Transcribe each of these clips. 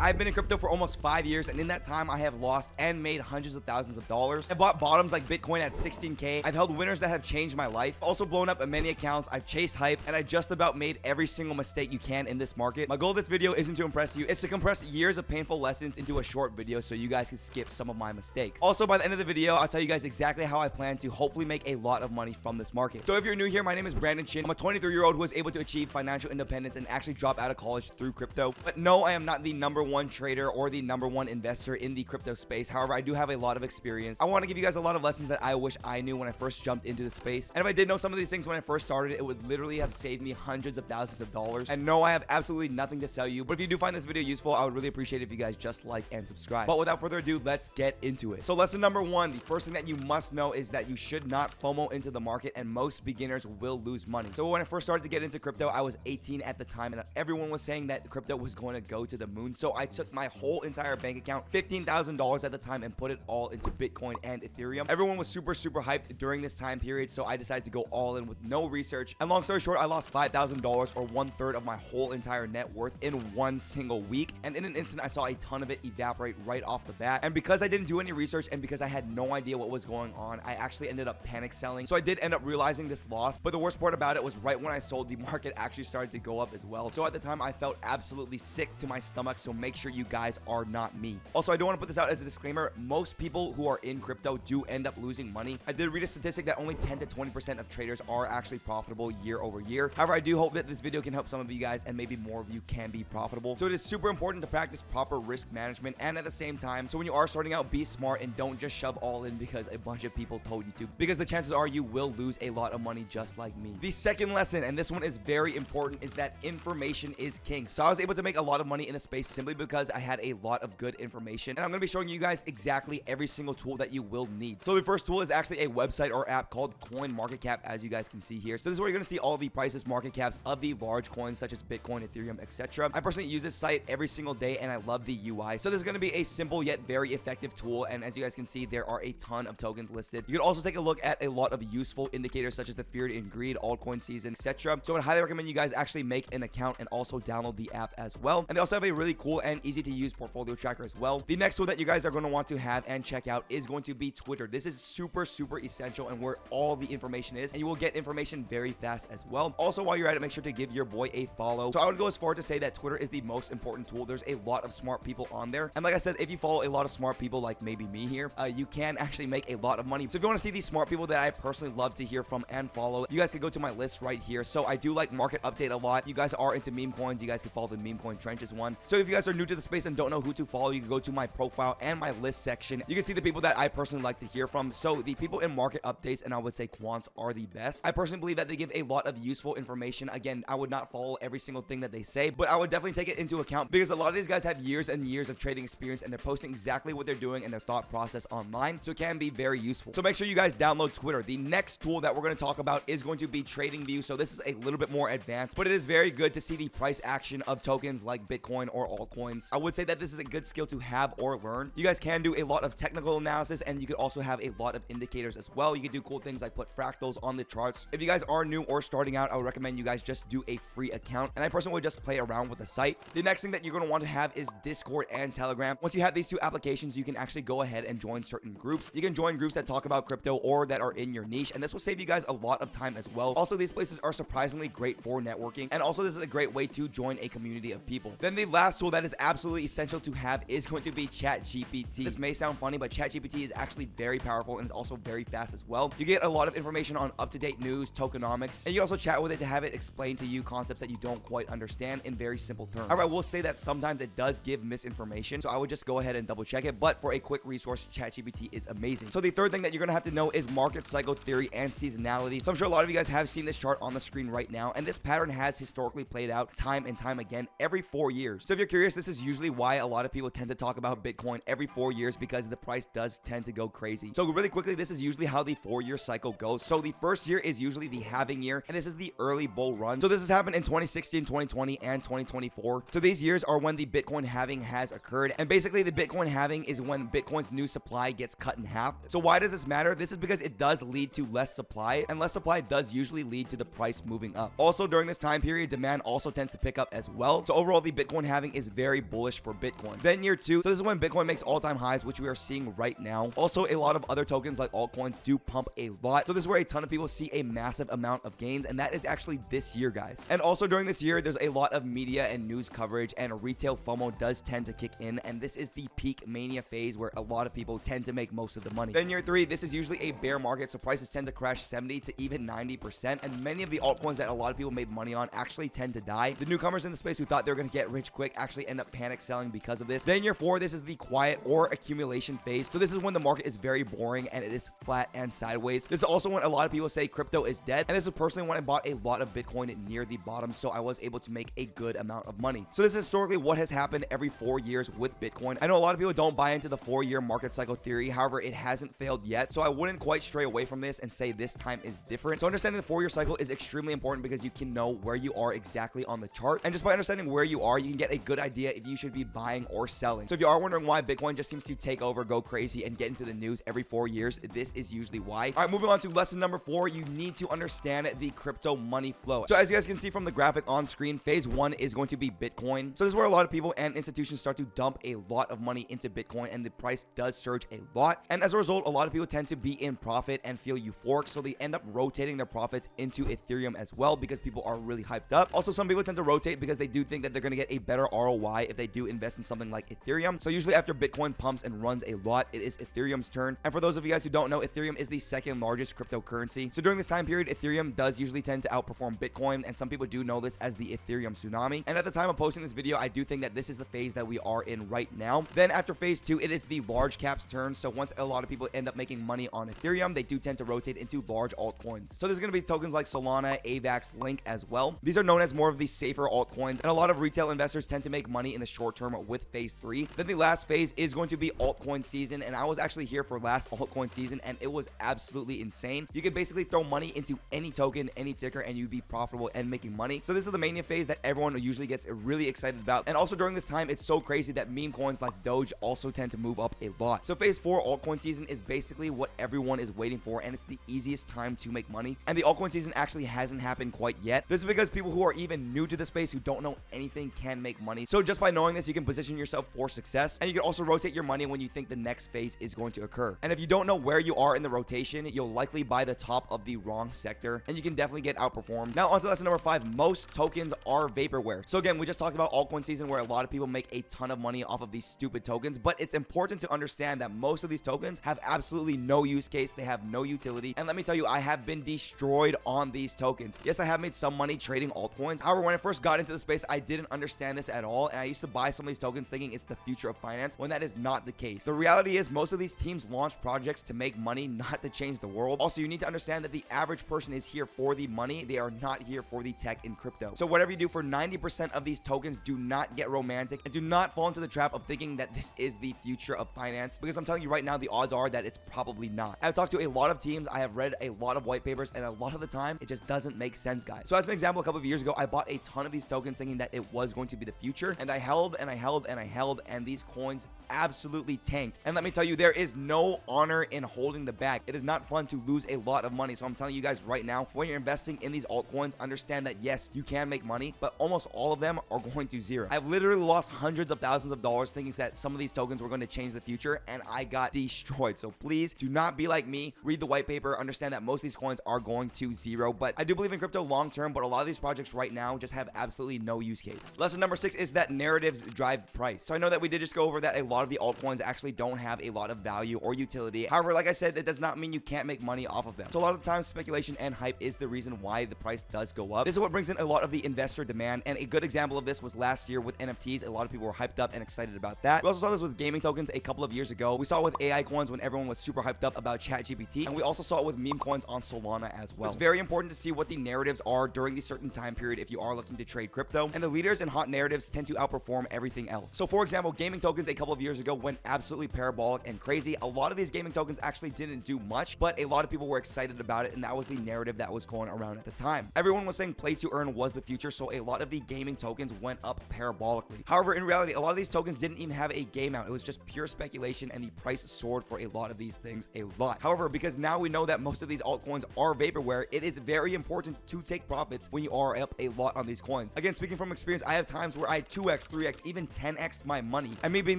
I've been in crypto for almost 5 years, and in that time, I have lost and made hundreds of thousands of dollars. I bought bottoms like Bitcoin at 16K. I've held winners that have changed my life. Also blown up many accounts. I've chased hype, and I just about made every single mistake you can in this market. My goal of this video isn't to impress you. It's to compress years of painful lessons into a short video so you guys can skip some of my mistakes. Also, by the end of the video, I'll tell you guys exactly how I plan to hopefully make a lot of money from this market. So if you're new here, my name is Brandon Chin. I'm a 23-year-old who was able to achieve financial independence and actually drop out of college through crypto. But no, I am not the #1 trader or the #1 investor in the crypto space. However, I do have a lot of experience. I want to give you guys a lot of lessons that I wish I knew when I first jumped into the space. And if I did know some of these things when I first started, it would literally have saved me hundreds of thousands of dollars. And no, I have absolutely nothing to sell you. But if you do find this video useful, I would really appreciate it if you guys just like and subscribe. But without further ado, let's get into it. So lesson number 1, the first thing that you must know is that you should not FOMO into the market, and most beginners will lose money. So when I first started to get into crypto, I was 18 at the time, and everyone was saying that crypto was going to go to the moon. So I took my whole entire bank account, $15,000 at the time, and put it all into Bitcoin and Ethereum. Everyone was super hyped during this time period, so I decided to go all in with no research. And long story short, I lost $5,000, or 1/3 of my whole entire net worth in one single week. And in an instant, I saw a ton of it evaporate right off the bat. And because I didn't do any research and because I had no idea what was going on, I actually ended up panic selling. So I did end up realizing this loss, but the worst part about it was right when I sold, the market actually started to go up as well. So at the time, I felt absolutely sick to my stomach, so make sure you guys are not me. Also, I do want to put this out as a disclaimer. Most people who are in crypto do end up losing money. I did read a statistic that only 10 to 20% of traders are actually profitable year over year. However, I do hope that this video can help some of you guys and maybe more of you can be profitable. So it is super important to practice proper risk management, and at the same time, so when you are starting out, be smart and don't just shove all in because a bunch of people told you to, because the chances are you will lose a lot of money just like me. The second lesson, and this one is very important, is that information is king. So I was able to make a lot of money in the space simply because I had a lot of good information, and I'm going to be showing you guys exactly every single tool that you will need. So the first tool is actually a website or app called CoinMarketCap, as you guys can see here. So this is where you're going to see all the prices, market caps of the large coins such as Bitcoin, Ethereum, etc. I personally use this site every single day, and I love the UI. So this is going to be a simple yet very effective tool, and as you guys can see, there are a ton of tokens listed. You can also take a look at a lot of useful indicators such as the fear and greed, altcoin season, etc. So I would highly recommend you guys actually make an account and also download the app as well. And they also have a really cool and easy to use portfolio tracker as well. The next tool that you guys are going to want to have and check out is going to be Twitter. This is super essential and where all the information is, and you will get information very fast as well. Also, while you're at it, make sure to give your boy a follow. So I would go as far to say that Twitter is the most important tool. There's a lot of smart people on there, and like I said, if you follow a lot of smart people like maybe me here, you can actually make a lot of money. So if you want to see these smart people that I personally love to hear from and follow, you guys can go to my list right here. So I do like market update a lot. If you guys are into meme coins, you guys can follow the meme coin trenches one. So if you guys are new to the space and don't know who to follow, you can go to my profile and my list section. You can see the people that I personally like to hear from. So the people in market updates, and I would say quants, are the best. I personally believe that they give a lot of useful information. Again, I would not follow every single thing that they say, but I would definitely take it into account because a lot of these guys have years and years of trading experience, and they're posting exactly what they're doing and their thought process online, so it can be very useful. So make sure you guys download Twitter. The next tool that we're going to talk about is going to be TradingView. So this is a little bit more advanced, but it is very good to see the price action of tokens like Bitcoin or altcoins. I would say that this is a good skill to have or learn. You guys can do a lot of technical analysis, and you could also have a lot of indicators as well. You can do cool things like put fractals on the charts. If you guys are new or starting out, I would recommend you guys just do a free account, and I personally would just play around with the site. The next thing that you're going to want to have is Discord and Telegram. Once you have these two applications, you can actually go ahead and join certain groups. You can join groups that talk about crypto or that are in your niche, and this will save you guys a lot of time as well. Also, these places are surprisingly great for networking, and also this is a great way to join a community of people. Then the last tool that is absolutely essential to have is going to be ChatGPT. This may sound funny, but ChatGPT is actually very powerful and is also very fast as well. You get a lot of information on up-to-date news, tokenomics, and you also chat with it to have it explain to you concepts that you don't quite understand in very simple terms. However, I will say that sometimes it does give misinformation, so I would just go ahead and double check it, but for a quick resource, ChatGPT is amazing. So the third thing that you're going to have to know is market cycle theory and seasonality. So I'm sure a lot of you guys have seen this chart on the screen right now, and this pattern has historically played out time and time again every 4 years. So if you're curious, this is usually why a lot of people tend to talk about Bitcoin every 4 years, because the price does tend to go crazy. So really quickly, this is usually how the 4-year cycle goes. So the first year is usually the halving year, and this is the early bull run. So this has happened in 2016, 2020, and 2024. So these years are when the Bitcoin halving has occurred, and basically the Bitcoin halving is when Bitcoin's new supply gets cut in half. So why does this matter? This is because it does lead to less supply, and less supply does usually lead to the price moving up. Also, during this time period, demand also tends to pick up as well. So overall, the Bitcoin halving is very very bullish for Bitcoin. Then year 2, so this is when Bitcoin makes all-time highs, which we are seeing right now. Also, a lot of other tokens like altcoins do pump a lot. So this is where a ton of people see a massive amount of gains, and that is actually this year, guys. And also during this year, there's a lot of media and news coverage, and retail FOMO does tend to kick in, and this is the peak mania phase where a lot of people tend to make most of the money. Then year 3, this is usually a bear market, so prices tend to crash 70 to even 90%, and many of the altcoins that a lot of people made money on actually tend to die. The newcomers in the space who thought they were going to get rich quick actually end up panic selling because of this. Then year 4, this is the quiet or accumulation phase. So this is when the market is very boring and it is flat and sideways. This is also when a lot of people say crypto is dead, and this is personally when I bought a lot of Bitcoin near the bottom, so I was able to make a good amount of money. So this is historically what has happened every 4 years with Bitcoin. I know a lot of people don't buy into the 4-year market cycle theory. However, it hasn't failed yet, so I wouldn't quite stray away from this and say this time is different. So understanding the 4-year cycle is extremely important because you can know where you are exactly on the chart, and just by understanding where you are, you can get a good idea if you should be buying or selling. So if you are wondering why Bitcoin just seems to take over, go crazy, and get into the news every 4 years, this is usually why. All right, moving on to lesson number 4, you need to understand the crypto money flow. So as you guys can see from the graphic on screen, phase 1 is going to be Bitcoin. So this is where a lot of people and institutions start to dump a lot of money into Bitcoin, and the price does surge a lot. And as a result, a lot of people tend to be in profit and feel euphoric, so they end up rotating their profits into Ethereum as well because people are really hyped up. Also, some people tend to rotate because they do think that they're going to get a better ROI if they do invest in something like Ethereum. So usually after Bitcoin pumps and runs a lot, it is Ethereum's turn. And for those of you guys who don't know, Ethereum is the second largest cryptocurrency. So during this time period, Ethereum does usually tend to outperform Bitcoin, and some people do know this as the Ethereum tsunami. And at the time of posting this video, I do think that this is the phase that we are in right now. Then after phase 2, it is the large caps turn. So once a lot of people end up making money on Ethereum, they do tend to rotate into large altcoins. So there's going to be tokens like Solana, AVAX, Link as well. These are known as more of the safer altcoins, and a lot of retail investors tend to make money in the short term with phase 3. Then the last phase is going to be altcoin season, and I was actually here for last altcoin season, and it was absolutely insane. You could basically throw money into any token, any ticker, and you'd be profitable and making money. So this is the mania phase that everyone usually gets really excited about. And also during this time, it's so crazy that meme coins like Doge also tend to move up a lot. So phase 4 altcoin season is basically what everyone is waiting for, and it's the easiest time to make money. And the altcoin season actually hasn't happened quite yet. This is because people who are even new to the space, who don't know anything, can make money. So just by knowing this, you can position yourself for success, and you can also rotate your money when you think the next phase is going to occur. And if you don't know where you are in the rotation, you'll likely buy the top of the wrong sector, and you can definitely get outperformed. Now on to lesson number 5, most tokens are vaporware. So again, we just talked about altcoin season where a lot of people make a ton of money off of these stupid tokens, but it's important to understand that most of these tokens have absolutely no use case. They have no utility, and let me tell you, I have been destroyed on these tokens. Yes, I have made some money trading altcoins. However, when I first got into the space, I didn't understand this at all, and I used to buy some of these tokens thinking it's the future of finance, when that is not the case. The reality is most of these teams launch projects to make money, not to change the world. Also, you need to understand that the average person is here for the money. They are not here for the tech in crypto. So whatever you do for 90% of these tokens, do not get romantic and do not fall into the trap of thinking that this is the future of finance, because I'm telling you right now, the odds are that it's probably not. I've talked to a lot of teams, I have read a lot of white papers, and a lot of the time it just doesn't make sense, guys. So as an example, a couple of years ago, I bought a ton of these tokens thinking that it was going to be the future, and I held and I held and I held, and these coins absolutely tanked. And let me tell you, there is no honor in holding the bag. It is not fun to lose a lot of money. So I'm telling you guys right now, when you're investing in these altcoins, understand that yes, you can make money, but almost all of them are going to zero. I've literally lost hundreds of thousands of dollars thinking that some of these tokens were going to change the future, and I got destroyed. So please do not be like me. Read the white paper, understand that most of these coins are going to zero, but I do believe in crypto long term, but a lot of these projects right now just have absolutely no use case. Lesson number 6 is that narratives drive price. So I know that we did just go over that a lot of the altcoins actually don't have a lot of value or utility. However, like I said, that does not mean you can't make money off of them. So a lot of the times, speculation and hype is the reason why the price does go up. This is what brings in a lot of the investor demand, and a good example of this was last year with NFTs. A lot of people were hyped up and excited about that. We also saw this with gaming tokens a couple of years ago. We saw it with AI coins when everyone was super hyped up about ChatGPT, and we also saw it with meme coins on Solana as well. It's very important to see what the narratives are during the certain time period if you are looking to trade crypto, and the leaders in hot narratives tend to outperform everything else. So for example, gaming tokens a couple of years ago went absolutely parabolic and crazy. A lot of these gaming tokens actually didn't do much, but a lot of people were excited about it, and that was the narrative that was going around at the time. Everyone was saying play to earn was the future, so a lot of the gaming tokens went up parabolically. However, in reality, a lot of these tokens didn't even have a game out. It was just pure speculation, and the price soared for a lot of these things a lot. However, because now we know that most of these altcoins are vaporware, it is very important to take profits when you are up a lot on these coins. Again, speaking from experience, I have times where I 2x, 4x, 3x, even 10x my money. And me being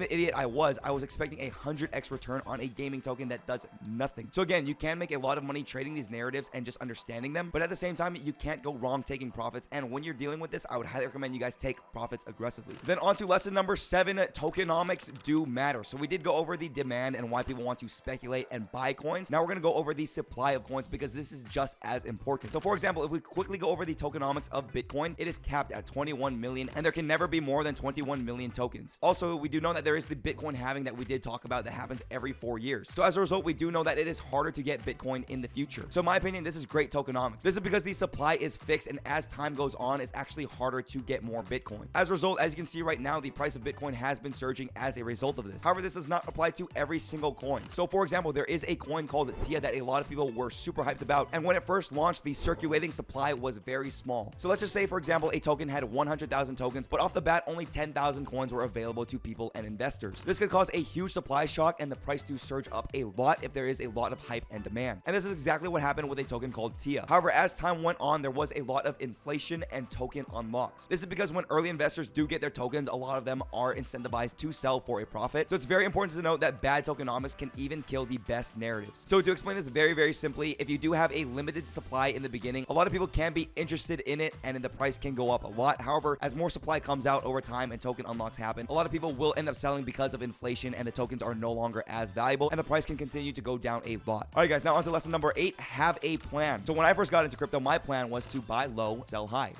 the idiot I was expecting a 100x return on a gaming token that does nothing. So again, you can make a lot of money trading these narratives and just understanding them, but at the same time, you can't go wrong taking profits. And when you're dealing with this, I would highly recommend you guys take profits aggressively. Then on to lesson number 7, tokenomics do matter. So we did go over the demand and why people want to speculate and buy coins. Now we're going to go over the supply of coins because this is just as important. So for example, if we quickly go over the tokenomics of Bitcoin, it is capped at 21 million and there can never be more than 21 million tokens. Also, we do know that there is the Bitcoin halving that we did talk about that happens every 4 years. So as a result, we do know that it is harder to get Bitcoin in the future. So in my opinion, this is great tokenomics. This is because the supply is fixed and as time goes on, it's actually harder to get more Bitcoin. As a result, as you can see right now, the price of Bitcoin has been surging as a result of this. However, this does not apply to every single coin. So for example, there is a coin called TIA that a lot of people were super hyped about. And when it first launched, the circulating supply was very small. So let's just say, for example, a token had 100,000 tokens, but off the bat, only 10,000 coins were available to people and investors. This could cause a huge supply shock and the price to surge up a lot if there is a lot of hype and demand. And this is exactly what happened with a token called TIA. However, as time went on, there was a lot of inflation and token unlocks. This is because when early investors do get their tokens, a lot of them are incentivized to sell for a profit. So it's very important to note that bad tokenomics can even kill the best narratives. So to explain this very, very simply, if you do have a limited supply in the beginning, a lot of people can be interested in it and then the price can go up a lot. However, as more supply comes out over time and token unlocks happen, a lot of people will end up selling because of inflation and the tokens are no longer as valuable and the price can continue to go down a lot. All right, guys, now on to lesson number 8, have a plan. So when I first got into crypto, my plan was to buy low, sell high.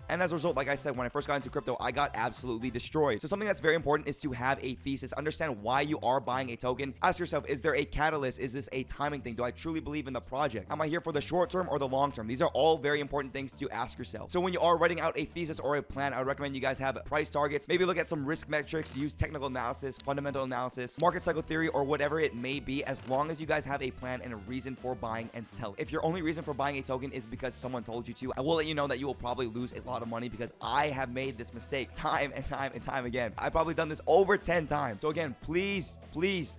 And as a result, like I said, when I first got into crypto, I got absolutely destroyed. So something that's very important is to have a thesis, understand why you are buying a token. Ask yourself, is there a catalyst? Is this a timing thing? Do I truly believe in the project? Am I here for the short term or the long term? These are all very important things to ask yourself. So when you are writing out a thesis or a plan, I would recommend you guys have price targets, maybe look at some risk metrics, use technical analysis, fundamental analysis, market cycle theory, or whatever it may be, as long as you guys have a plan and a reason for buying and selling. If your only reason for buying a token is because someone told you to, I will let you know that you will probably lose a lot of money because I have made this mistake time and time and time again. I've probably done this over 10 times. So again, please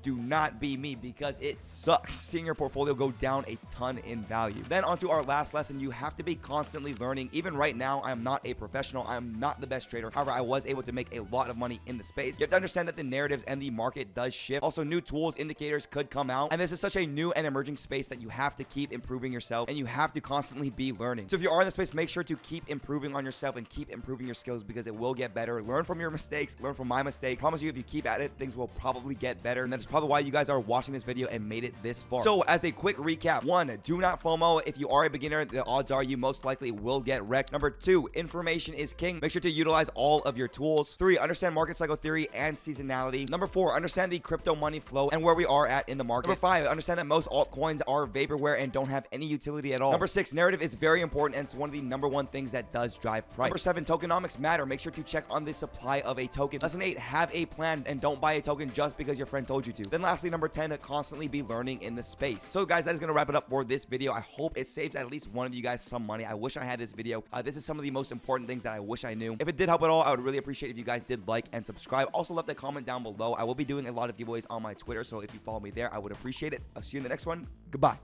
do not be me because it sucks seeing your portfolio go down a ton in value. Then on to our last lesson, you have to be constantly learning. Even right now, I'm not a professional. I'm not the best trader. However, I was able to make a lot of money in the space. You have to understand that the narratives and the market does shift. Also, new tools, indicators could come out. And this is such a new and emerging space that you have to keep improving yourself and you have to constantly be learning. So if you are in the space, make sure to keep improving on yourself and keep improving your skills because it will get better. Learn from your mistakes, learn from my mistakes. Promise you, if you keep at it, things will probably get better. And that's probably why you guys are watching this video and made it this far. So as a quick recap, 1, do not FOMO. If you are a beginner, the odds are you most likely will get wrecked. Number 2, information is king. Make sure to utilize all of your tools. 3, understand market cycle theory and seasonality. Number 4, understand the crypto money flow and where we are at in the market. Number 5, understand that most altcoins are vaporware and don't have any utility at all. Number 6, narrative is very important and it's one of the number 1 things that does drive price. Number 7, tokenomics matter. Make sure to check on the supply of a token. Lesson 8, have a plan and don't buy a token just because your friend told you to. Then lastly, number 10, constantly be learning in the space. So guys, that is going to wrap it up for this video. I hope it saves at least one of you guys some money. I wish I had this video. This is some of the most important things that I wish I knew. If it did help at all, I would really appreciate if you guys did like and subscribe. Also left a comment down below. I will be doing a lot of giveaways on my Twitter, so if you follow me there, I would appreciate it. I'll see you in the next one. Goodbye.